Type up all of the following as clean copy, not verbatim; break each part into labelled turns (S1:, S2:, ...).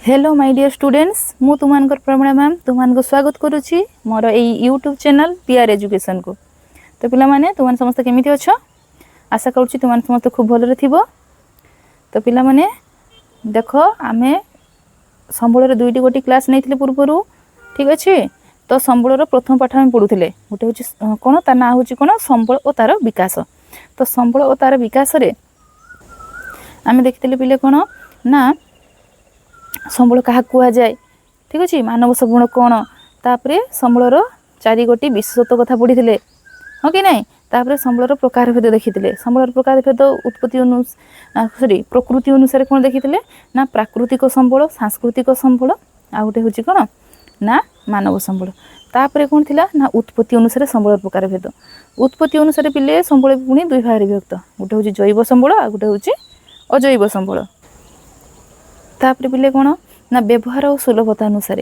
S1: Hello my dear students मु तुमनकर प्रमिणा ma'am तुमको स्वागत करुच्ची मोर यही यूट्यूब चैनल पीआर एजुकेशन को। तो पिला माने तुम समस्त केमिति अछ आशा करुच्ची तुम समस्त खूब भलरे थिबो। तो पिला माने देख आमे संबल रे दुईटी गोटी क्लास नहीं पूर्व ठीक अच्छे। तो संबल प्रथम पाठ आम पढ़ुले गोटे हूँ कौन तार ना हूँ कौन संबल और तार विकास। तो संबल और तार विकास रे आमे देखते पिले कौन ना संबल क्या कह जाए ठीक अच्छे मानव सगुण कौन तापर संबलर चारि गोटी विशेषत्व कथा पढ़ी हाँ कि नहीं। तापर संबलर प्रकार भेद देखी संबलर प्रकार भेद उत्पत्ति सॉरी प्रकृति अनुसार कौन देखी ना प्राकृतिक संबल सांस्कृतिक संबल आ गोटे हूँ कौन ना मानव संबल। तापर कौन थिला ना उत्पत्ति अनुसार संबलर प्रकार भेद उत्पत्ति अनुसार पिले संबल पुणी दुई भाग विभक्त गोटे हूँ जैव संबल आ गोटे हूँ अजैव संबल। तापर पिले कौन ना व्यवहार और सुलभता अनुसार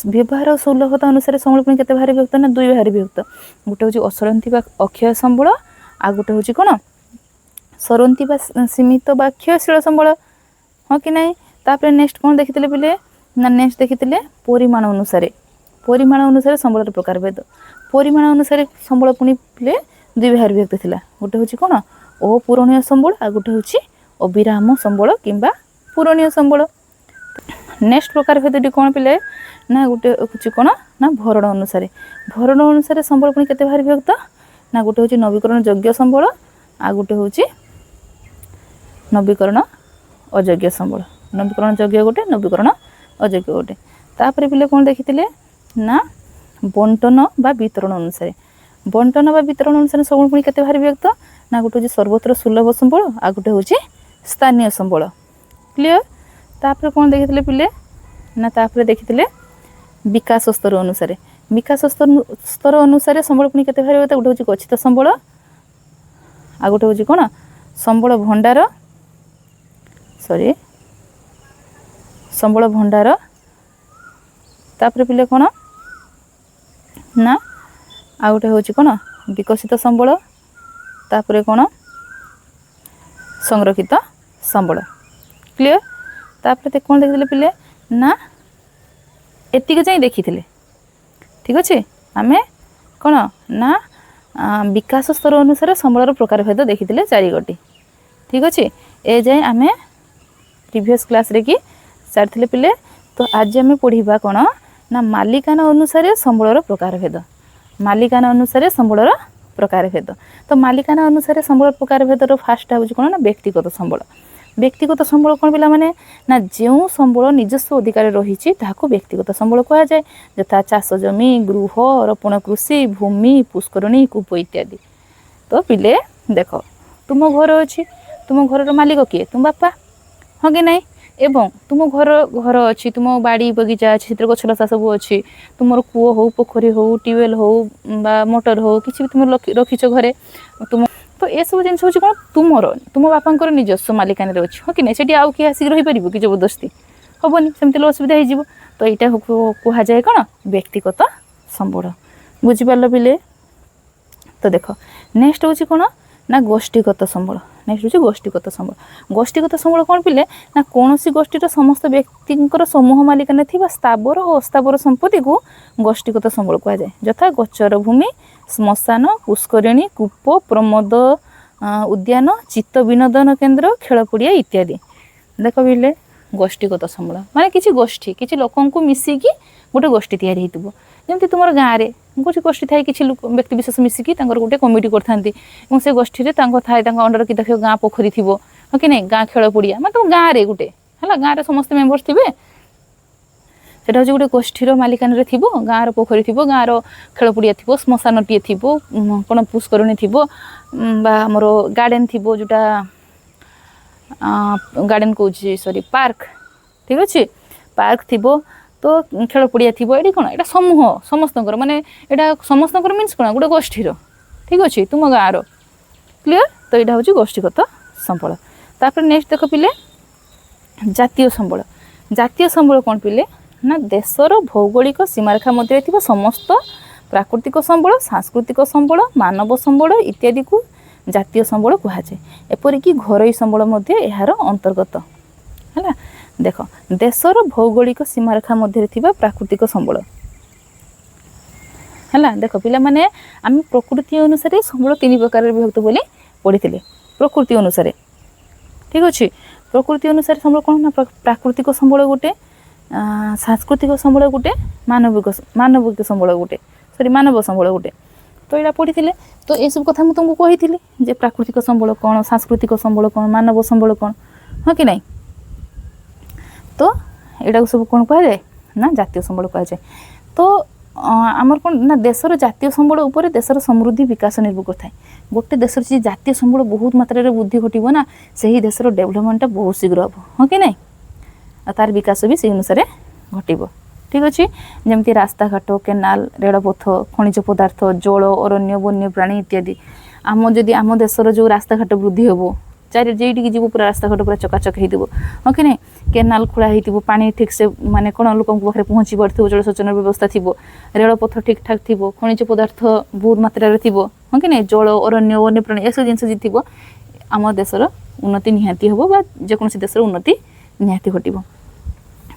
S1: व्यवहार और सुलभता अनुसार संबल पुणी केते भाग विभक्त ना दुई भाग विभक्त गोटे हूँ असरंती अक्षय संबल आ गोटे हूँ कौन सरंती सीमित क्षयशील संबल हाँ कि नहीं। तापर नेक्स्ट कौन देखी पिले ना नेक्स्ट देखी परिमाण अनुसार संबलर प्रकार भेद परिमाण अनुसार संबल पुणी पिले दुई भाग विभक्त थिला गोटे हूँ कौन अपूरणीय संबल आ गोटे हूँ अविराम संबल किंबा पूरणीय संबल। नेक्स्ट प्रकार भेद कौन पिले ना गोटे हूँ कौन ना भरण अनुसार संबल पुणी केते भाग विभक्त ना गोटे हूँ नवीकरण योग्य संबल आ गोटे हूँ नवीकरण अयोग्य संबल नवीकरण योग्य गोटे नवीकरण अयोग्य गोटे। तापर पिले कौन देखी ना बंटन बा वितरण अनुसार संबल पुणी केते भाग विभक्त ना गोटे हूँ सर्वत्र सुलभ संबल आ गोटे हूँ स्थानीय संबल क्लियर। तापर कौन देखी पिले ना तापर देखी विकास स्तर अनुसार संबल पुणी केते भाग विभक्त गोटे हूँ गच्छित संबल आ गोटे हूँ कौन संबल भंडार तापर पिले कौन ना आ गोटे हूँ कौन विकसित संबल तापर कौन संरक्षित संबल क्लियर। तापर कौन देखते पिले ना एतिक जाई देखी ठीक अच्छे आमे कौन ना विकास स्तर अनुसार संबलर प्रकार भेद देखी चारि गोटी ठीक अच्छे ए जाए आमे प्रीवियस क्लास रे कि सारी पिले। तो आज आमे पढ़िबा कौन ना मालिकाना अनुसार संबलर प्रकार भेद तो मालिकाना अनुसार संबल प्रकार भेदर फास्ट हूँ कौन ना व्यक्तिगत संबल कौन पिला माने ना जो संबल निजस्व अधिकार रही व्यक्तिगत संबल कह जाए यथा चाष जमी गृह रोपण कृषि भूमि पुष्करणी कूप इत्यादि। तो पिले देख तुम घर अच्छी तुम घर मालिक किए तुम बापा हाँ कि नहीं एवं तुम घर अच्छी तुम बाड़ी बगीचा अच्छी से गछलता सब अच्छी तुम कूओ हो पोखरी हो ट्यूबवेल हो बा मोटर हो किसी भी तुम रखीच घरे तुम तो ये सब जिन हूँ कौन तुम बापा निजस्व मालिकान अच्छी हाँ कि नहीं से आउ किए आसिक रहीपर कि जबरदस्ती हेनी सेमती असुविधा हो। तो यहाँ कह जाए कौन व्यक्तिगत संबल बुझिपार पिले। तो देख नेक्स्ट हूँ कौन ना गोष्ठीगत संबल गोष्ठीगत संबल कौन पिले ना कौन सी गोष्ठीर समस्त व्यक्ति समूह मालिकान थी स्थावर और अस्थावर संपत्ति को गोष्ठीगत संबल कह जाए यथा गोचर भूमि श्मशान पुष्करिणी कूप प्रमोद उद्यान चित्त विनोदन केन्द्र खेल पड़िया इत्यादि। देख पिले गोष्ठीगत संबल माने किसी गोष्ठी किसी लोक मिसिकी गोटे गोष्ठी तैयारी होइतिबो जमती तुम गाँव में गोटे गोष्ठी थाए किसी व्यक्ति विशेष मिसिकी गोटे कमिटी करते से गोष्ठी थाए अंडर कि देख गाँ पोखरी थी हाँ कि नहीं गाँ खेल पड़िया मैं तुम गाँव में गोटे है गाँव में समस्त मेम्बर्स थे सेटा हूँ गोटे गोष्ठीर मालिकान थी गाँव पोखरी थी गाँव खेल पड़िया थी श्मशान टे थी कौन पुष्करणी थी आमर गार्डेन थी जोटा गार्डेन कौन सॉरी पार्क ठीक अच्छे पार्क थी तो खेल पड़िया थी ये कौन यहाँ समूह समस्त माने यहाँ समस्त मीन्स कौन गोटे गोष्ठीर ठीक अच्छे तुम गाँव क्लीयर। तो यहाँ हूँ गोष्ठीगत संबल। तापर नेक्स्ट देख पिले जातीय संबल कौन पिले ना देशर भौगोलिक सीमारेखा मध्य समस्त प्राकृतिक संबल सांस्कृतिक संबल मानव संबल इत्यादि को जातीय संबल कह जाए एपरिक घरोई संबल यार अंतर्गत है। देख देशर भौगोलिक सीमारेखा मध्य थिबा प्राकृतिक संबल है। देख पिला माने आम प्रकृति अनुसार संबल 3 प्रकार विभक्त बोली पढ़ी प्रकृति अनुसार ठीक अच्छे। प्रकृति अनुसार संबल कौन ना प्राकृतिक संबल गोटे सांस्कृतिक संबल गोटे मानविक संबल गोटे सॉरी मानव संबल गोटे तो यहाँ पढ़ी तो ये सब कथा मुझे तुमको कही जे प्राकृतिक संबल कौन सांस्कृतिक संबल कौन मानव संबल कौन हाँ कि नहीं। तो यहाँ सब कौन कह जाए ना जातीय संबल कह जाए। तो आमर कौन ना देशर जातीय संबल उपर देशर समृद्धि विकास निर्भर करता है। गोटे देशर जी जातीय संबल बहुत मात्रा वृद्धि घटो ना से ही देशर डेभलपमेंटा बहुत शीघ्र हम हाँ कि नहीं तार विकास भी से अनुसार घटब ठीक अच्छे। जमती रास्ता घाट केनाल रेलपथ खनिज पदार्थ जल अरण्य वन्य प्राणी इत्यादि आम जदि आम देशर जो रास्ता घाट वृद्धि हे चार जेटिक जीव पूरा रास्ता घाट पूरा चकाचक हो हाँ कि नहीं केनाल खोला हो पानी ठीक से माने कौन लोक पाखे पहुँची पार जलसेचन व्यवस्था थी रेलपथ ठीक ठाक थी खनिज पदार्थ बहुत मात्रा थी हाँ कि नहीं जल अरण्य वन्य प्राणी ये सब जिन थी आम देशर उन्नति निहाती हम जेकोसी देशर उन्नति निहाती घटब।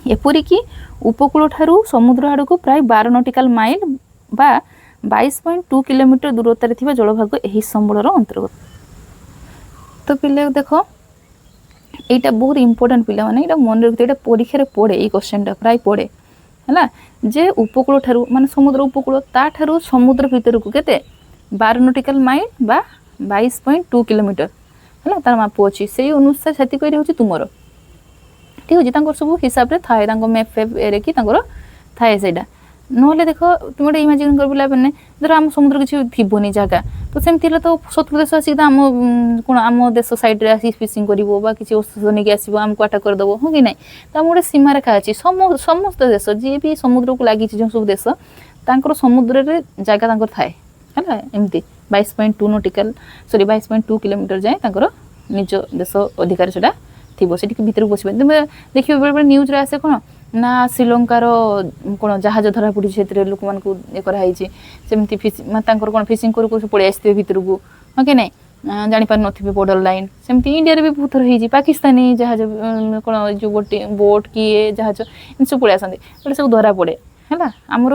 S1: एपरिक उपकूल ठारू समुद्र आड़ को प्राय 12 नॉटिकल माइल बा 22.2 किलोमीटर दूरतार थिबा जलभाग यही संबलर अंतर्गत। तो पिले देख यहाँ बहुत इंपोर्टेंट पिला माने यहाँ मन रखते यहाँ परीक्षा पड़े ये क्वेश्चनटा प्राय पड़े है जे उपकूल ठारू माने समुद्र उपकूल ता ठारू समुद्र भीतर को केते 12 नॉटिकल माइल बा 22.2 किलोमीटर है तार माप अच्छी से अनुसार से हूँ तुमर ठीक अच्छे सब हिसाब से थाए मैप फेप एरे कि थाए से ना देख तुम गोटे इमाजिन कर पे धर आम समुद्र किसी थी जगह तो सेमती तो शत्रु देश आसिक आम कौन आम देश सैड्रे आसी फिशिंग कर किसी औषध नहीं आसो आमको अटाक करदेव हाँ कि नहीं। तो आम गोटे सीमारेखा अच्छी समस्त देश जी भी समुद्र को लगी जो सब देश तर समुद्र जगह थाए है एमती 22.2 नॉटिकल सॉरी 22.2 किलोमीटर जाए निज देश अधिकार से थी से भर को पशि तुम देखिए बेले बेले न्यूज आसे कौन ना श्रीलंकार कौन जहाज धरा पड़ी से लोक मान ये सेमती कौन फिशिंग कर पलि आसते भर को हाँ कि नहीं जापार नी बॉर्डर लाइन सेमती इंडिया भी बहुत थर हो पाकिस्तानी जहाज कौन जो गोटे बोट किए जहाज इन सब पलि आसते सब धरा पड़े है आमर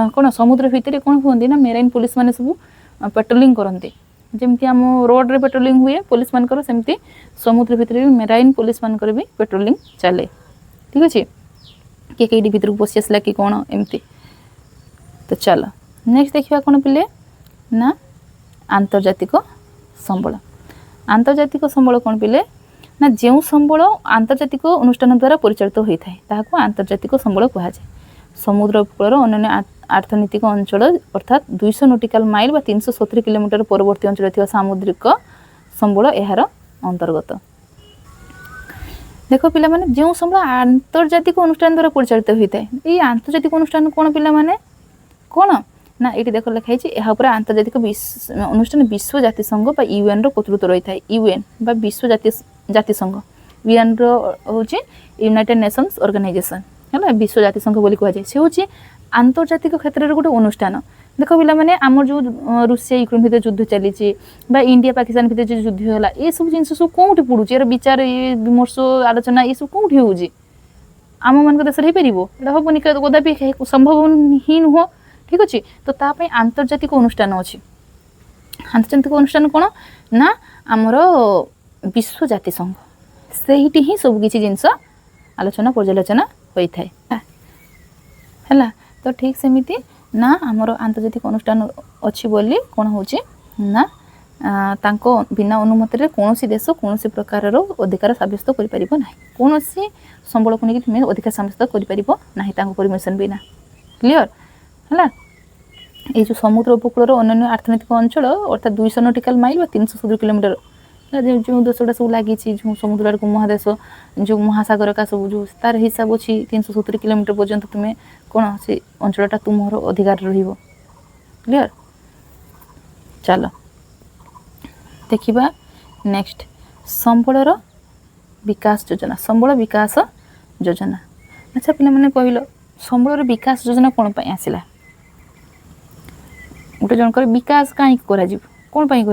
S1: कौन समुद्र भितर कौन हमें ना मेराइन पुलिस मैंने सब पेट्रोलिंग करते जमती आम रोड रे पेट्रोलिंग हुए पुलिस मानकर सेमती समुद्र भितर भी मेराइन पुलिस मानकर भी पेट्रोलिंग चले ठीक अच्छे किए कई भर को पशि आसला कि कौन एमती। तो चलो नेक्स्ट देखा कौन पिले ना आंतर्जातिक संबल। आंतर्जातिक संबल कौन पिले ना जो संबल आंतर्जातिक अनुष्ठान द्वारा परिचालित होता है आंतर्जातिक संबल कहुए। समुद्र उपकूल अन्य आर्थनैतिक अंचल अर्थात 200 नॉटिकल माइल बा 370 किलोमीटर परवर्ती अंचल थी सामुद्रिक संबल यार अंतर्गत। देख पिला माने जो संबल आंतर्जातिक अनुष्ठान द्वारा परिचालित होता है ये आंतर्जातिक अनुष्ठान कौन पिला माने कौन ना ये देख लिखाई यहाँ पर आंतर्जातिक अनुष्ठान विश्व जातिसंघ बा यूएन कर्तृत्व रही है। यूएन बा विश्व जातिसंघ यूएन हूँ यूनाइटेड नेशंस ऑर्गेनाइजेशन है विश्व जातिसंघ बोली कहुए से हूँ आंतर्जातिक क्षेत्र में गोटे अनुष्ठान। देख पिला माने आमर जो रूसिया यूक्रेन भर युद्ध चली इंडिया पाकिस्तान भर जो युद्ध है ये सब जिन सब कौटी पड़ूँ यार विचार ये विमर्श आलोचना ये सब कौटी हो आम मान देश हो पार यहाँ हेनी कदापि संभव ही नुह ठीक अच्छे। तो ताप आंतर्जातिक अनुष्ठान अच्छी आंतर्जातिक अनुष्ठान कौन ना आमर विश्व जातिसंघ से ही सबकि जिनस आलोचना पर्यालोचना होता है। तो ठीक सेमिति ना आमर आंतर्जातिक अनुष्ठान अच्छी बोली कौन हो ना तांको बिना अनुमति कौन देश कौन प्रकार अधिकार सब्यस्त कर कौन संबल को लेकिन तुम्हें अधिकार सब्यस्त कर परमिशन बिना क्लियर है। ये जो समुद्र उपकूल अन्य आर्थनैतिक अंचल अर्थात 200 नॉटिकल माइल 370 किलोमीटर जो देशटा सब लगी जो समुद्र को महादेश जो महासागर का सब जो तार हिसाब अच्छी 370 किलोमीटर पर्यंत तुम्हें कौन से अंचलटा तुम्हार अधिकार रहिबो क्लियर। चलो देखिबा नेक्स्ट संबलर विकास योजना संबल विकास योजना। अच्छा पे मैंने कहल संबलर विकास योजना कौन पाई आसिला गोटे जनकर विकास कहीं कौन पाई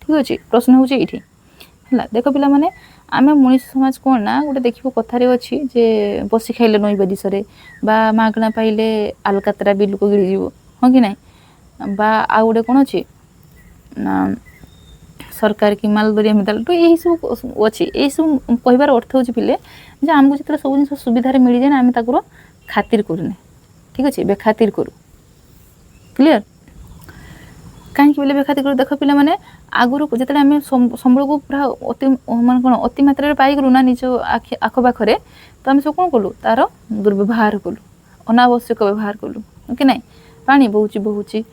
S1: ठीक अच्छे प्रश्न हूँ ये है। देख पे मैंने आम मनीष समाज कौन ना गोटे देखिए कथारे अच्छी जे बसी खाइले नई बदिशे बा मागणा पाइले आलकातरा भी लोक गिड़जी हाँ कि ना बा आउ गोटे कौन अच्छी ना सरकार कि माल दरिया मिदाल तो यही सब अच्छी यही सब कहबार अर्थ हूँ पिले जे आमको जो सब जिन सुविधार मिल जाए ना आम ताकर खातिर करूने ठीक अच्छे बेखातिर करूँ क्लीयर कहीं बोले बेखातिर कर देख पिला माने आगुरी जो आम संबल को पूरा अति मान कौन अति मात्रा पाईगलु ना निज आखपाखे तो आम सब कौन कलु तार दुर्व्यवहार कलु अनावश्यक व्यवहार कलु कि ना पानी बहुची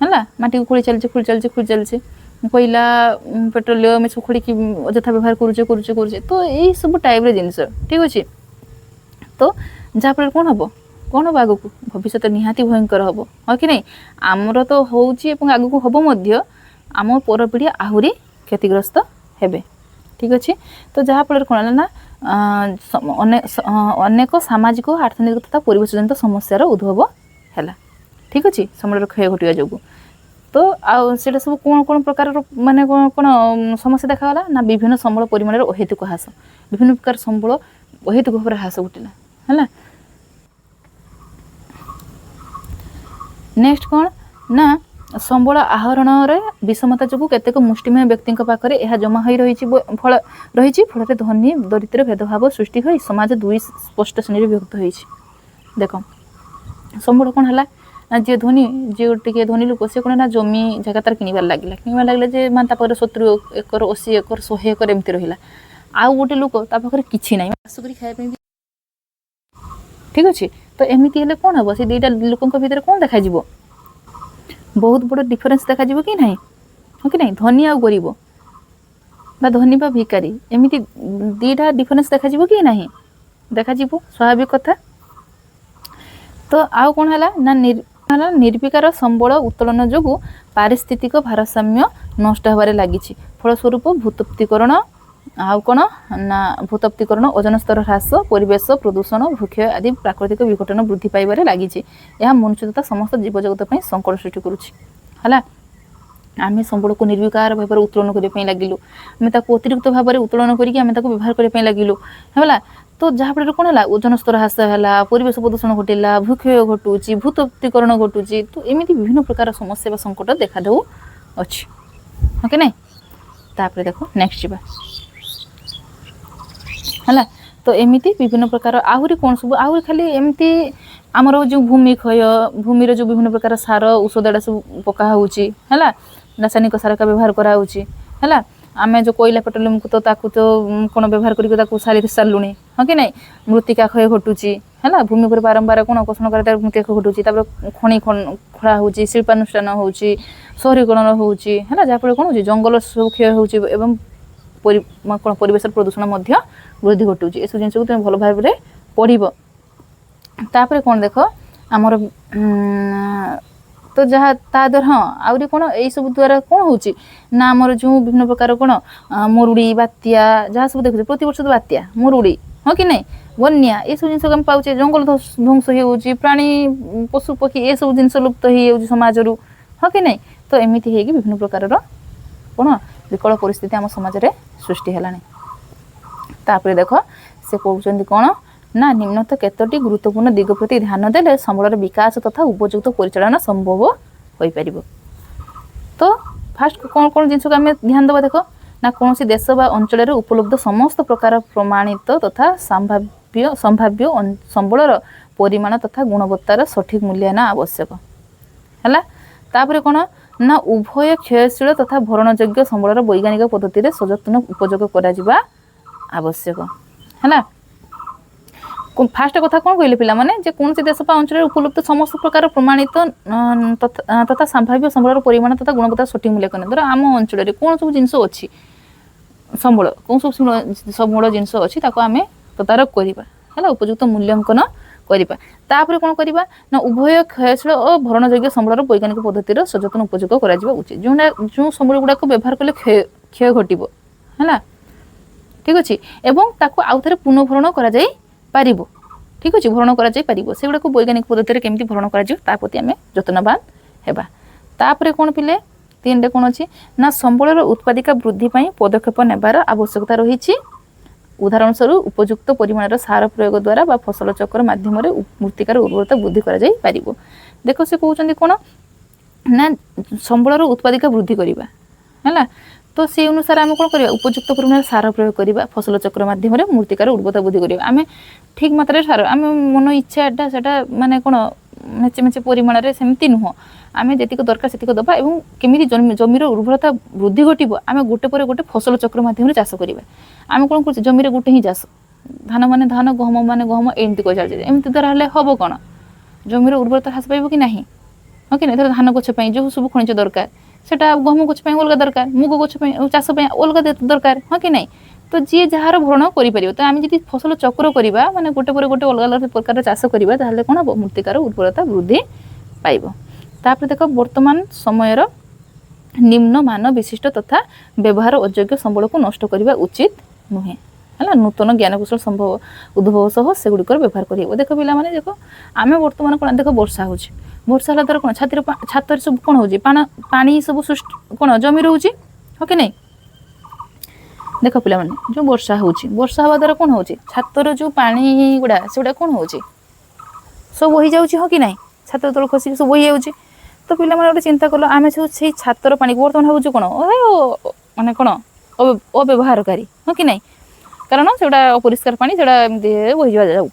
S1: है माटी को खोली चलचे कोईला पेट्रोलियम सब खोड़ी अजथा व्यवहार करुचे तो यही सब टाइप जिनस ठीक अच्छे तो जहाँफल कौन हम आग को भविष्य निहाती भयंकर हम हाँ कि नहीं आमर तो होगा आग को हम आम पर पीढ़ी आहरी क्षतिग्रस्त हेबे ठीक अच्छे तो जहाँफल कौन ना अनेक सामाजिक आर्थिक तथा परिवेश जनित समस्यार उद्भव है ठीक अच्छे समय क्षय घटा जो तो आटा सब कौन कौन प्रकार माने कौन समस्या देखागला ना विभिन्न संबल परिमाण अहेतुक ह्रास विभिन्न प्रकार संबल अहेतुक भाव ह्रास घटिला है नेक्स्ट कौन ना संबल आहरण विषमता जो केतेक मुष्टिमेय व्यक्ति पाखे यह जमा हो रही फल धनी दरिद्र भेदभाव सृष्टि हो समाज दुई स्पष्ट श्रेणी विभक्त हो देख संबल कौन है ना जी धनी जी टे धनी लोक सी कौन ना जमी जगह तार किणवार लगे जे मान 70 एकर 80 एकर 100 एकर एमती रहा आउ गोटे लोक पाखे कि ना आस कर खाया ठीक अच्छे तो एमती हेल्ले कौन हम से दुईटा लोक भितर कौन देखा बहुत बड़ डिफरेन्स देखा कि ना हाँ कि ना धनी आ गरीब बा धनी बा भिकारी एमती दुईटा डिफरेन्स देखा कि ना देखा स्वाभाविक कथा तो आउ कौन है ना निर्विकार संबल उत्तोलन जो पारिस्थितिक भारसाम्य नष्ट होबार लगी फलस्वरूप भूतप्तिकरण आउ कौन ना भूतप्तिकरण ओजन स्तर ह्रास परिवेश प्रदूषण भूक्षय आदि प्राकृतिक विघटन वृद्धि पाइबार लगी मनुष्य तथा समस्त जीवजगत संकट सृष्टि करुला आम संबल को निर्विकार भाव उत्तोलन करने लगिलु आम अतिरिक्त भाव में उत्तोलन करके व्यवहार करने लगिलु है तो जहाँफल कौन है ओजन स्तर ह्रास है परिवेश प्रदूषण घटिला भूक्षय घटुची भूतप्तिकरण घटुची तो एमती विभिन्न प्रकार समस्या संकट देखा दे अच्छी ओके ना तापर देख नेक्स्ट जा है तो एमती विभिन्न प्रकार आहरी कौन सब आहरी खाली एमती आमर जो भूमि क्षय भूमिर जो विभिन्न प्रकार सार औषध सब पका होची है रासायनिक सार का व्यवहार कराऊँगी है आम जो कोईला पेट्रोलियम को तो कौन व्यवहार करके सारी सारूनी हाँ कि नहीं मृत्तिका क्षय घटुची है भूमि पर बारंबार कौन आकर्षण कर मृत्तिका घटुची खଣି खड़ा हो शिल्पानुष्ठान हो शहरीकरण हो जहाँफल कौन हो जंगल सब क्षय हो कौन परिवेश प्रदूषण वृद्धि घटुची ये सब जिन को तुम भल भाव में पढ़ कौन देख आमर तो जहाँ तादर हाँ आहरी कौन यही सब द्वारा कौन हो आमर जो विभिन्न प्रकार कौन मरुड़ी बात्या जहाँ सब देखुचे प्रति वर्ष तो बात्या मरुड़ी हाँ कि नहीं बन्या ये सब जिन आम पाचे जंगल ध्वंस हो प्राणी पशु पक्षी ये सब जिन लुप्त हो समाज हाँ कि नहीं तो एमती है विभिन्न प्रकार कौन विकल परिस्थिति आम समाज में सृष्टि है तापर देख से कहते कौन ना निम्नत केतोटी गुरुत्वपूर्ण दिग प्रति ध्यान देले संबलर विकास तथा उपयुक्त परिचालना संभव हो पार तो फास्ट कौन कौन जिन को आम ध्यान देवा देख ना कौन देश बा अंचल उपलब्ध समस्त प्रकार प्रमाणित तथा संभाव्य संबलर परिमाण तथा गुणवत्तार सठिक मूल्यांकन आवश्यक है तापर कौन ना उभय क्षयशील तथा भरणयोग्य संबलर वैज्ञानिक पद्धति सजतन उपयोग करा आवश्यक है फास्ट कथा कौन कहले पिला माने जे कौन से देश अंचल उपलब्ध समस्त प्रकार प्रमाणित तथा संभाव्य संबलर परिमाण तथा गुणवत्ता सठिक मूल्यांकन धर आम अंचल कौन सब जिन अच्छी संबल कौन सब संबल जिन अच्छी आम तदारक करवा है उपयुक्त मूल्यांकन करवा कौन करवा ना उभय क्षयशील और भरणयोग्य संबलर वैज्ञानिक पद्धतिर सचेतन उपयोग करा उचित जो संबल गुड़ाक व्यवहार कले क्षय घटो है ठीक अच्छे एवं ताकू आउ थे पुनर्भरण करा पारिबो ठीक अच्छे भरण करा पारिबो से गुड़ाक वैज्ञानिक पद्धति केमती भरण करा प्रति आम जत्नवान हेबा तापर कौन पिले 3 रे कौन अच्छी ना संबलर उत्पादिका वृद्धि पदक्षेप नेबार आवश्यकता रही उदाहरण स्वरूप उपयुक्त परिमाणर सार प्रयोग द्वारा बा फसल चक्र माध्यम मृत्तिकार उर्वरता वृद्धि करा जाई पारिबो। देखो से कहउचंदी कोन ना संबलर उत्पादिका वृद्धि करवा है। तो से अनुसार आम कौन करवा उपयुक्त परिमाण सार प्रयोग करवा फसल चक्र माध्यम मृत्तिकार उर्वरता वृद्धि करवा। आम ठीक मात्रा सार आम मन इच्छा एटा सेटा माने कौन मेचे मेचे परिमाण सेमती नुह आम जी दरकार से दबा और केमी जमीर उर्वरता वृद्धि घटो आम गोटे पर गोटे फसल चक्र माध्यम चाष करवा। आम कौन कर जमीर गोटे ही चाष धान माने धान गहम माने गहम एमती कर चलते एमती द्वारा हम कौन जमीर उर्वरता ह्रास पाइब कि नहीं हाँ कि नहीं। धान गछ जो सब खनिज दरकार सेटा गहम गछ अलग दरकार मुग गछ चाष अलग दरकार हाँ कि नहीं। तो जी जार भरण कर तो आम जी फसल चक्र करवा माने गोटे पर गोटे अलग अलग प्रकार चाष करवा ताहले कौन हम मृत्तिकार उर्वरता वृद्धि पाइब। तापर देख वर्तमान समयर निम्न मान विशिष्ट तथा व्यवहार अयोग्य संबल को नष्ट करने उचित नुहे है। नूतन ज्ञानकौशल संभव उद्भव सह से गुड़िकर व्यवहार कर। देख पिला माने देख आम वर्तमान कौन देख वर्षा हो वर्षा है द्वारा कौन छातर सब कौन हो पानी सब सृष्टि कौन जमी रोचे हाँ कि नहीं। देख पिला माने जो वर्षा वर्षा हवा द्वारा कौन हो छातर जो पानी गुड़ा से कौन हो सब बही जाऊँगी हाँ कि नहीं। छातर तल खसिक सब बही जाऊँगी। तो पिला माने गोटे चिंता कल आम सब से छातर पानी बर्तमान भावुँ कौन माने कौन अव्यवहारकारी हाँ कि नहीं। कारण से अपरिष्कार पानी से बही जाऊ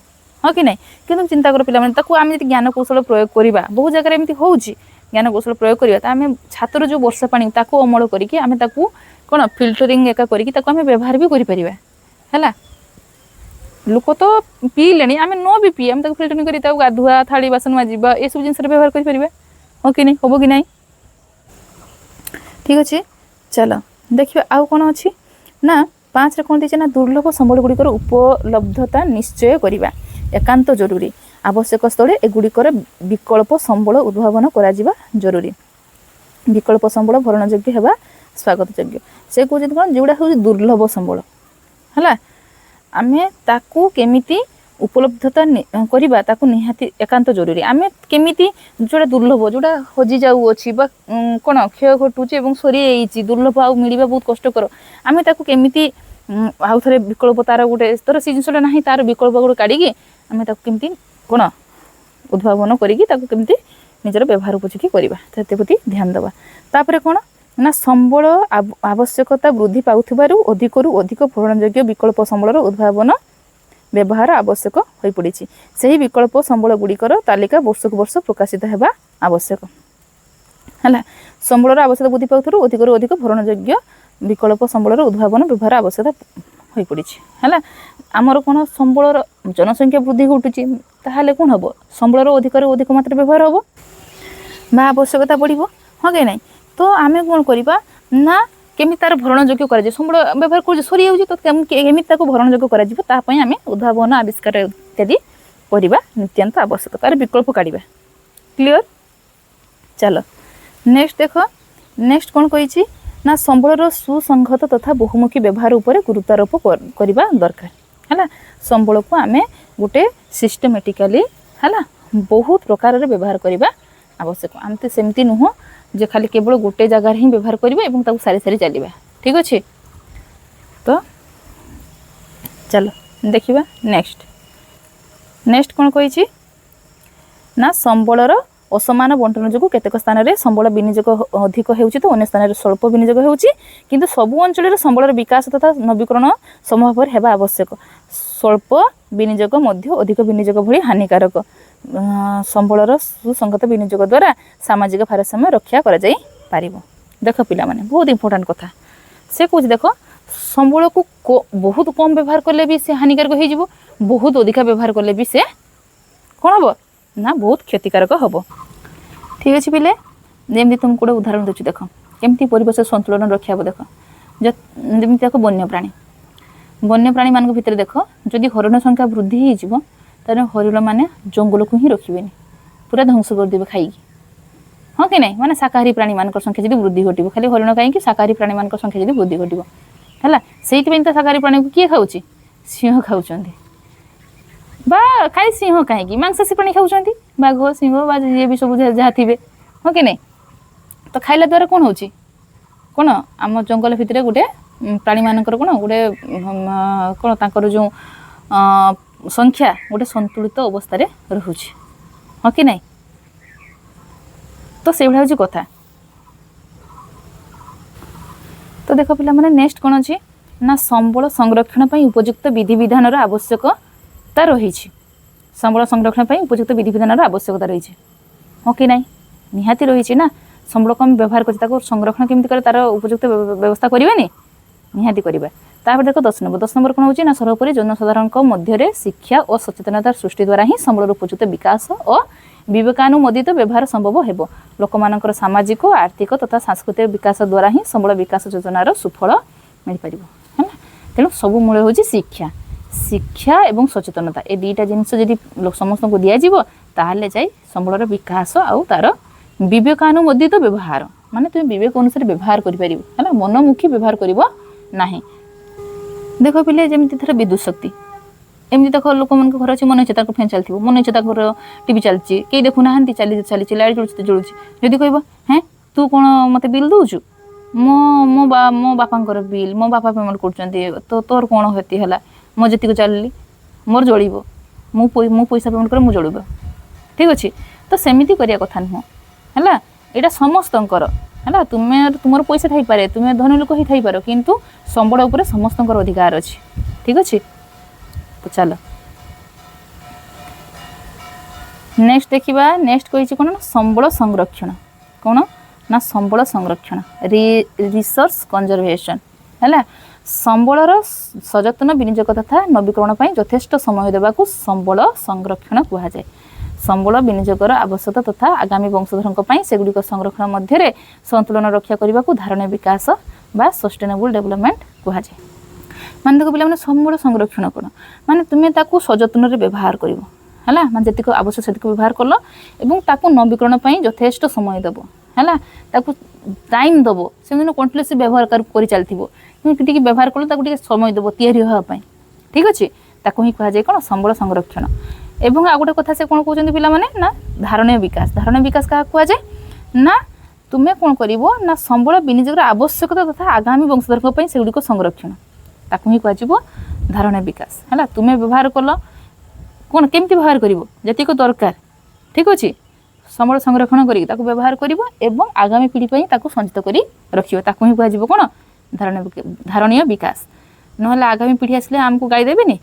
S1: हाँ कि नहीं। कि चिंता कर पिला आम जी ज्ञान कौशल प्रयोग करवा बहुत जगह एमती हो ज्ञान कौशल प्रयोग करवा तो आम छातर जो वर्षा पानी ताको अमल करके आम कौन फिल्टरिंग एका करके आम व्यवहार भी करा। लोक तो पीले आम न भी पी आम फिल्टरिंग कर गाधुआ थाली बासन माजिबा ये सब जिन व्यवहार करें हाँ कि नहीं हम कि नहीं। ठीक अच्छे चलो देखिए आउ कौन अच्छी ना 5 कौन दीचे ना दुर्लभ संबल गुड़िकर उपलब्धता निश्चय करवा एकांत जरूरी आवश्यक स्थले एगुड़िकर विकल्प संबल उद्भावन करा जरूरी। विकल्प संबल भरण योग्य हेबा स्वागत योग्य से कहते कौन जोड़ा हूँ दुर्लभ संबल है आमे ताकू केमिति उपलब्धता करवा ताकू निहाती एकांत जरूरी। आम केमिति जोड़ा दुर्लभ जोड़ा हजि जाऊ अच्छी कौन क्षय घटुचे सरी दुर्लभ आउ मिलवा बहुत कष्टकर आम ताकू केमिति आउ थे विकल्प तार गोटे तर से जिनसा ना तार विकल्प गोटे काढ़ी आम केमती कौन उद्भावन करके निजर व्यवहार उपयोगी करवा से प्रति ध्यान देवा। तापर कौन ना संबल आवश्यकता वृद्धि पाउथिबारु अधिकरु अधिक भरण योग्य विकल्प संबलर उद्भावन व्यवहार आवश्यक हो पड़ी। से ही विकल्प संबल गुड़िकर तालिका वर्षक वर्ष प्रकाशित होगा आवश्यक है। संबलर आवश्यकता वृद्धि पाउथिबारु अधिकरु अधिक भरण योग्य विकल्प संबलर उद्भावन व्यवहार आवश्यकता हो पड़ी है। आमर कौन संबलर जनसंख्या वृद्धि घटुची ताहले कौन हम संबलर अधिकरु अधिक मात्रा व्यवहार हम बा आवश्यकता बढ़िबो हाँ कि नहीं। तो आम कौन करवा ना केमी तार भरण योग्य कर संबल व्यवहार कर सरी जाऊँगी तो केमी भरण योग्य करमें उद्भावन आविष्कार इत्यादि करवा नित्यांत आवश्यक तार विकल्प काढ़ा क्लीयर। चलो नेक्स्ट देख नेक्स्ट कौन कही ना संबलर सुसंगत तथा बहुमुखी व्यवहार उपर गुरुत्वारोप करवा दरकार है। संबल को आम गोटे सिस्टेमेटिकाली है बहुत प्रकार व्यवहार करवा आवश्यक। आमते सेमती नुह जे खाली केवल गोटे जगार ही व्यवहार करवा सारी सारी चलवा ठीक अच्छे। तो चलो देखिबा नेक्स्ट नेक्स्ट कौन कही ना संबलर असमान बंटन जो केतेक स्थान में संबल विनियोग अधिक होउछि तो अन्य स्थान में स्वल्प विनियोग होउछि किंतु सबु अंचल संबलर विकास तथा नवीकरण समभाव हेबा आवश्यक। स्वल्प विनियोग मध्य अधिक विनियोग भली हानिकारक संबलर सुसंगत विनियोग द्वारा सामाजिक भारसाम्य रक्षा करा जाई पारिबो। देख पिला माने बहुत इंपोर्टेंट कथा से कुछ देख संबल को बहुत कम व्यवहार कले भी से हानिकारक हो जिवो बहुत अधिक व्यवहार कले भी से कौन हम ना बहुत क्षतिकारक हम ठीक अच्छे पिले। जमी तुमको गोटे उदाहरण दूसरी देख केमती परिवेश संतुलन रखा देख जमी देख वन्य प्राणी मान भितर देख जदि हरिण संख्या वृद्धि हो हरिण मैंने जंगल को ही रखिए पूरा ध्वंस करदे खाई हाँ कि नहीं माने शाकाहारी प्राणी मान संख्या जब वृद्धि घटो खाली हरिण कहीं शाकाहारी प्राणी मान संख्या जब वृद्धि घटो है से तो शाकाहारी प्राणी को किए खाऊँ सिंह खाऊँ बा खाली सिंह कहीं मांसाशी प्राणी खाऊँ बाघ सिंह बा ये भी सब जहाँ थे हाँ कि नहीं। तो खाइला द्वारा कौन हो कौन आम जंगल भितर गोटे प्राणी मानकर कोण गोटे कोण तांकर जो संख्या गोटे संतुलित अवस्था रोचे हाँ कि नहीं। तो से भाई हूँ कथा। तो देख पिला माने नेक्स्ट कौन अच्छी ना संबल संरक्षण पर उपयुक्त विधि विधान आवश्यकता रही। संबल संरक्षण पर उपयुक्त विधि विधान आवश्यकता रही हाँ कि नहीं निहाती रही ना। संबल को आम व्यवहार कर संरक्षण केमती कर तार उपयुक्त व्यवस्था करवानी निहाती करवा। तापर देख 10 नंबर कौन होना सर्वोपरि जनसाधारण मध्य शिक्षा और सचेतनता सृष्टि द्वारा ही संबल उपयुक्त विकास और विवेकानुमोदित व्यवहार संभव हेब। लोक मानकर सामाजिक आर्थिक तथा सांस्कृतिक विकास द्वारा ही संबल विकास योजनार सुफल मिल पार है। तेणु सब मूल हूँ शिक्षा शिक्षा एवं सचेतनता ए दुईटा जिनस जदि समस्त को दिज्व ताहले जाई संबलर विकास आउ तार विवेकानुमोदित व्यवहार माने तुम विवेक अनुसार व्यवहार कर मनमुखी व्यवहार करना। देख पिले जमी थर विद्युत शक्ति एमती देख लोक मान घर अच्छे मन इच्छा फैन चलती मन इच्छा घर टीवी चलती कई देखुना चली लाइट जलुची जलुची जदि कह हैं तू कौन मत बिल दौचु मो बापा बिल मो बापा पेमेंट कर तो तोर कौन क्षति है मो जी चलि मोर जल मु पैसा पेमेंट कर मुझे जल ठीक अच्छे। तो सेमती करिया कथा नुह है यहाँ समस्तंकर है तुम्हें तुम पैसा थी पारे तुम्हें धनी लोक ही थी पार किंतु संबल उपर समस्तंकर अधिकार अच्छी ठीक अच्छे। तो चलो नेक्स्ट देखा नेक्स्ट कही कौन ना संबल संरक्षण कौन ना संबल संरक्षण रिसोर्स कंजर्वेशन है संबलर सजतन विनियोग तथा नवीकरण पर यथेष्ट समय देवाक संबल संरक्षण कहुए। संबल विनियोगर आवश्यकता तथा आगामी वंशधर सेगुड़िक संरक्षण मध्य संतुलन रक्षा करने को धारण विकास बा सस्टेनेबल डेवलपमेंट कहुए। मान देख पे संबल संरक्षण कौन माने तुम्हें ताकू सजतन व्यवहार कर माने जी आवश्यक से व्यवहार कल और ताकू नवीकरण पर यथेष्ट समय देव है टाइम दब से कंटिन्यूअसली व्यवहार कर चलती व्यवहार कल समय देव या ठीक अच्छे ताकू ही कहुए कौन संबल संरक्षण। एवं आ गोटे कथा से कौन कहते पिला माने ना धारणीय विकास क्या कहुए ना तुम्हें कौन कर ना संबल विनियोगर आवश्यकता तथा आगामी वंशधर सेगुड़िक संरक्षण ताकू ही कह धारणीय विकास है तुम्हें व्यवहार कल कौन केमती व्यवहार कर जी दरकार ठीक अच्छे संबल संरक्षण कर व्यवहार कर आगामी पीढ़ी संचित कर रखिए ताकू ही कह कौन धारणीय विकास। ना आगामी पीढ़ी आसले आमको गाई देवेनि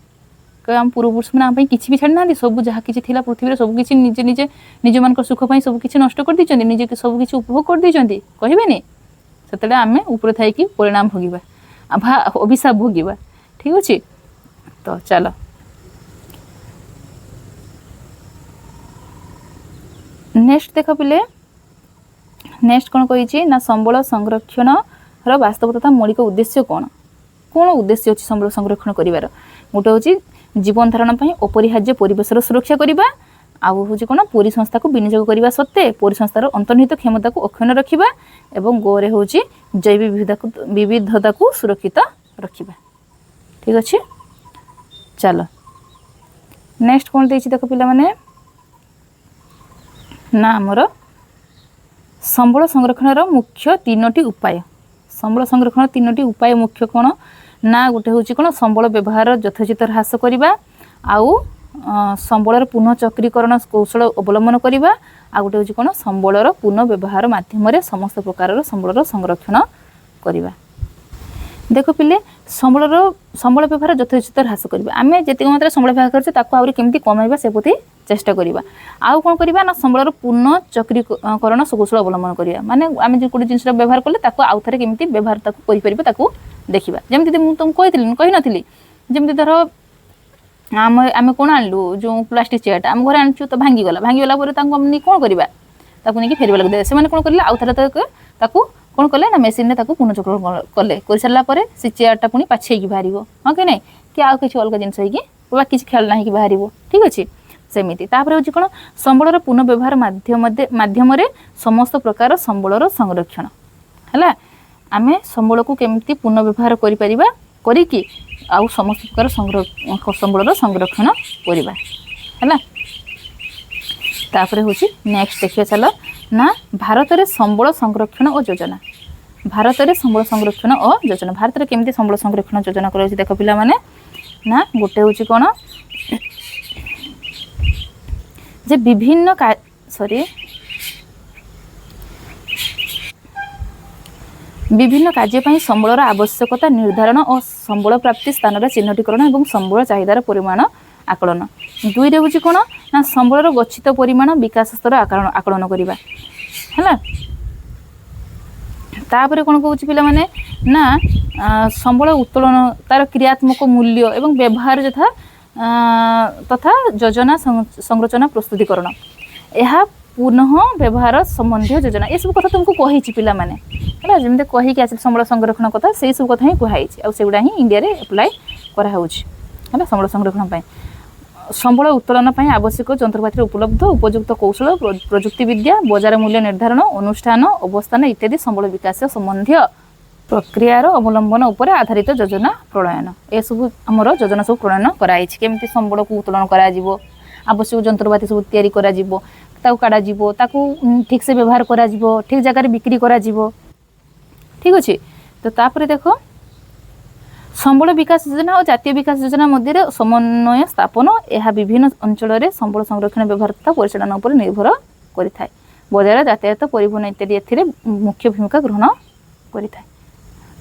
S1: आम पूर्वपुरुष मैंने आम किसी भी छाड़ी ना सब जहाँ किसी थी पृथ्वी सबकि निजे निजे निज मान सुख सबकि नष्ट कर दी निजे सबकि उपभोग कर दी कहबेनि से आम ऊपर थी परिणाम भोगवा अभिशाप भोगवा ठीक अच्छे। तो चलो नेक्स्ट देख पिले नेक्स्ट कौन कही ना संबल संरक्षण वास्तव तथा मौलिक उद्देश्य कौन कौन उद्देश्य अच्छी संबल संरक्षण कर गोटे हूँ जीवन धारण अपरिहार्य परिवेशर सुरक्षा करवा आउ हूँ कौन पूरी संस्था को विनियोग करने सत्वे पूरी संस्थार अंतर्निहित क्षमता को अक्षुण्ण रखा और गोरे हूँ जैव विविधता को सुरक्षित रखा ठीक अच्छे। चलो नेक्स्ट कौन देख पिला माने ना आमर संबल संरक्षण मुख्य 3टी उपाय संबल संरक्षण 3टी उपाय मुख्य कौन ना गोटे हूँ कौन संबल व्यवहार यथोचित ह्रास करवा आउ संबलर पुनः चक्रीकरण कौशल अवलंबन करवा आ गोटे हूँ कौन संबलर पुनः व्यवहार माध्यम समस्त प्रकार संबलर संरक्षण करवा। देख पिले संबल व्यवहार यथोचित ह्रास करवा आम जी मात्रा संबल व्यवहार कर केमती कमाइबा से प्रति चेष्टा करवा आउ कौन करवा ना संबलर पुनः चक्रीकरण कौशल अवलंबन करवा माने आम जो गोटे जिन व्यवहार कले आउ थे केमती व्यवहार कर देखा जमी मुझे तुमको कही नी जमी धर आम कौन आणलु जो प्लास्टिक चेयरटा आम घर आनी तो भांगीगला पर कौन करवा नहीं फेरवा लगे से कौन करें आउ थे कौन कले ना मेसीन में पुनः चक्र कले कर सारापर से चेयरटा पुणी पाछे बाहर हाँ कि नहीं कि आउ किसी अलग जिनस कि खेलना हो बाहर ठीक अच्छे सेमिति हूँ कौन संबलर पुनः व्यवहार माध्यम समस्त प्रकार संबलर संरक्षण है आम संबल को केमती पुनः व्यवहार करी आउ समस्त प्रकार संबलर संरक्षण करवा है। तापर हूँ नेक्स्ट देखिए चलो ना भारत में संबल संरक्षण और योजना भारत में संबल संरक्षण और योजना भारत में केमती संबल संरक्षण योजना कर देख पिला माने ना गोटे हूँ कौन जे विभिन्न विभिन्न कार्य संबलर आवश्यकता निर्धारण और संबल प्राप्ति स्थान चिन्हटीकरण और संबल चाहिदार परिमाण आकलन। दुई रे हूँ कौन ना संबलर गच्छित परिमाण विकास स्तर आकलन करवा है। तापर कौन कौच पिला माने ना संबल उत्तोलन तार क्रियात्मक मूल्य एवं व्यवहार यथा तथा योजना संरचना प्रस्तुतिकरण यह पुनः व्यवहार संबंधी योजना ये सब कथा तुमको कही पिला माने है जमी कहीकि आस संबल संरक्षण कथा से सब कथा ही कहुई आगुड़ा ही इंडिया रे अप्लाई कराऊँ है संबल संरक्षण संबल उत्तोलन आवश्यक जंत्रपाति उपलब्ध उपयुक्त कौशल प्रजुक्ति विद्या बजार मूल्य निर्धारण अनुष्ठान अवस्थान इत्यादि संबल विकास संबंधी प्रक्रियार अवलंबन उपर आधारित योजना प्रणयन ए सब आमर योजना सब प्रणयन कराई केमती संबल को उत्तोलन करा आवश्यक जंत्रपाति सब तैयारी करा काढ़ा ठीक से व्यवहार करा ठीक जगह बिक्री करा ठीक अच्छे। तो तापर देख संबल विकास योजना और जातीय विकास योजना मध्य समन्वय स्थापन यह विभिन्न अंचल संबल संरक्षण व्यवहार तथा परिचालन पर निर्भर करें बजार यातायात परिवहन इत्यादि ए मुख्य भूमिका ग्रहण करें।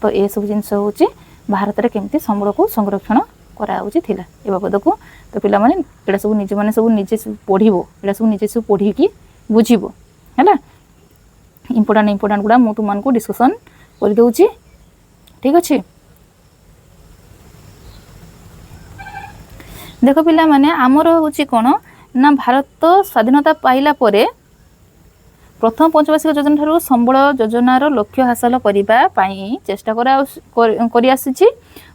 S1: तो ये सब जिनस हूँ भारत में केमती संबल को संरक्षण कराऊँच ए बाबद को तो पिला माने एटा सब निजे माने सब निजे पढ़ो एटा सब निजे सब पढ़ी कि बुझिबो है इंपोर्टाट गुड़ा मुझे तुमको डिस्कसन कर दूची ठीक अच्छे। देख पिला माने आमर हूँ कौन ना भारत स्वाधीनता पाइला परे प्रथम पंचवार्षिक योजना ठारू संबल योजनार लक्ष्य हासिल करने चेष्टा कर आसी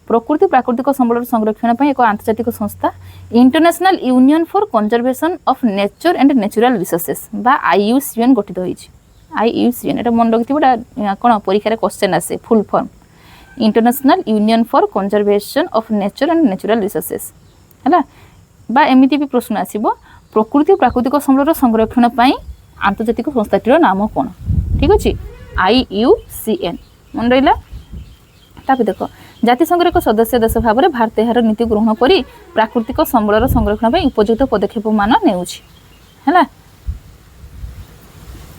S1: प्रकृति प्राकृतिक संबल संरक्षण एक आंतर्जातिक संस्था international union for conservation of nature and natural resources बा IUCN गठित होइछि। IUCN एटा मन रखिथिबो कौन परीक्षा क्वेश्चन आसे full form international union for conservation of nature and natural resources है बा एमती भी प्रश्न आसीबो प्रकृति प्राकृतिक संबल संरक्षण आंतर्जातिक संस्थाटीर नाम कौन ठीक अच्छे IUCN मन रहा। तापर देख जातिसंघर एक सदस्य देश भाव में भारत यार नीति ग्रहण कर प्राकृतिक संबलर संरक्षण उपयुक्त पदक्षेप मान नेउछि है।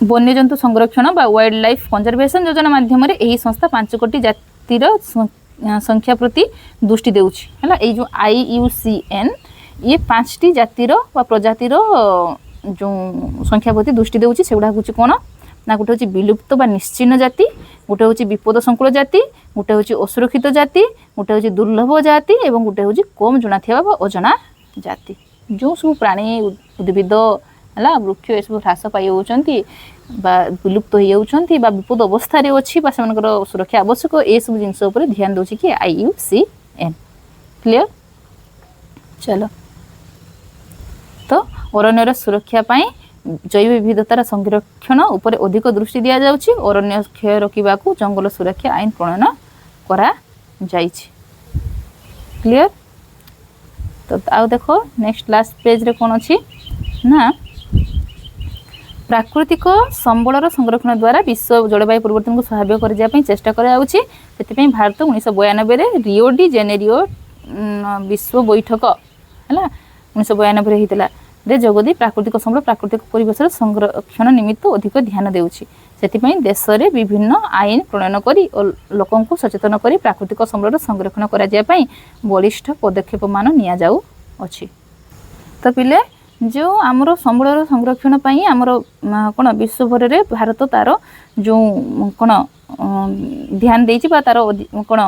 S1: वन्यजंतु संरक्षण बा वाइल्ड लाइफ कंजर्वेशन योजना माध्यम यही संस्था 5 कोटी जातिर संख्या प्रति दृष्टि देउछि है। ये जो IUCN ये 5टी जातिर बा प्रजातिर जो संख्या प्रति दृष्टि देउछि सेगुड़ा हूँ कौन ना गोटे हूँ विलुप्त बा निश्चिन्न जाति गोटे हूँ विपद संकुल जाति गोटे हूँ असुरक्षित जाति गोटे हूँ दुर्लभ जाति एवं गोटे हूँ कम जनाथिबा बा अजना जाति जो सब प्राणी उद्भिद है वृक्ष ये सब ह्रास पाई होती विलुप्त हो जाती विपद अवस्था अच्छी सुरक्षा आवश्यक ये सब जिनस ध्यान दूसरी कि IUCN क्लियर। चलो तो अरण्यर सुरक्षा जैव विविधतार संरक्षण उपर अधिक दृष्टि दि जाउछि अरण्य क्षय रोकवा जंगल सुरक्षा आईन प्रणयन करा जाइछि क्लियर। तो आउ देखो नेक्स्ट लास्ट पेज रे कौन अच्छी ना प्राकृतिक संबलर संरक्षण द्वारा विश्व जलवायु परिवर्तन को सहायक करने चेष्टा कराउछि भारत 1992 रियो डी जेनेरियो विश्व बैठक है 1992 होता रे जगदी प्राकृतिक संबल प्राकृतिक परिवेश संरक्षण निमित्त अधिक ध्यान देउछि देश में विभिन्न आईन प्रणयन करी लोकों को सचेतन करी प्राकृतिक संबल संरक्षण करा बलिष्ठ पदक्षेप मान निया जाउ अछि। तो पिले जो आमर संबलर संरक्षण आमर कौन विश्वभर रे भारत तार जो कौन ध्यान देछि बा तार कौन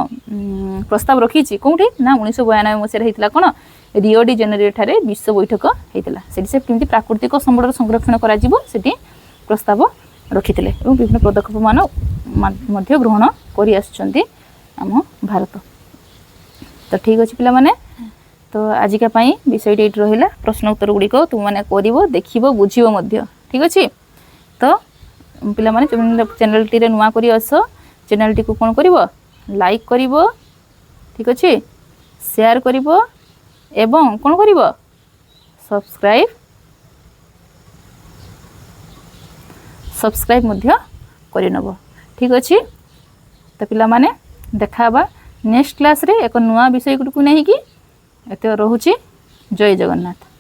S1: प्रस्ताव रखी कौटी ना 1992 मसीह होता कौन रियो डी जेनेरियो ठारे विश्व बैठक होता से केमती प्राकृतिक संबलर संरक्षण करा प्रस्ताव रखी विभिन्न पदक्षेप मान ग्रहण कर आम भारत। तो ठीक अच्छे पिला माने तो आजिका विषय ये रहा प्रश्न उत्तर गुड़िक तुम मैंने कर देख बुझ ठीक अच्छे। तो पिला माने चैनल टी नुआ कर आस चैनल टी को कौन कर लाइक कर ठीक अच्छे शेयर कर एवं कौन कर सब्सक्राइब कर नब ठीक अच्छे। तो पिला माने देखा नेक्स्ट क्लास रे एक नुआ विषय को नहीं कि एत रोचे जय जगन्नाथ।